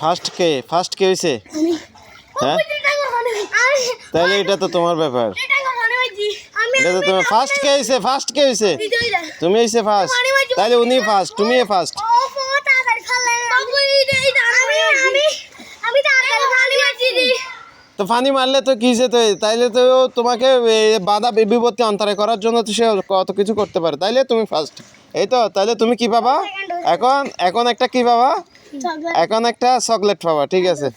First কে হয়েছে? হ্যাঁ, তাহলে এটা তো তোমার ব্যাপার। এটা তো তোমার ফার্স্ট কে হয়েছে? তুমি হয়েছে ফার্স্ট, তাহলে উনি ফার্স্ট, তুমি ফার্স্ট। তো ফানি মারলে তো কি হয়েছে? তো তাইলে তো তোমাকে বাধা বিপত্তি অন্তরে করার জন্য তো সে কত কিছু করতে পারে, তাইলে তুমি ফার্স্ট। এই তো, তাহলে তুমি কি পাবা এখন? এখন একটা কি পাবা? এখন একটা চকলেট পাবা, ঠিক আছে।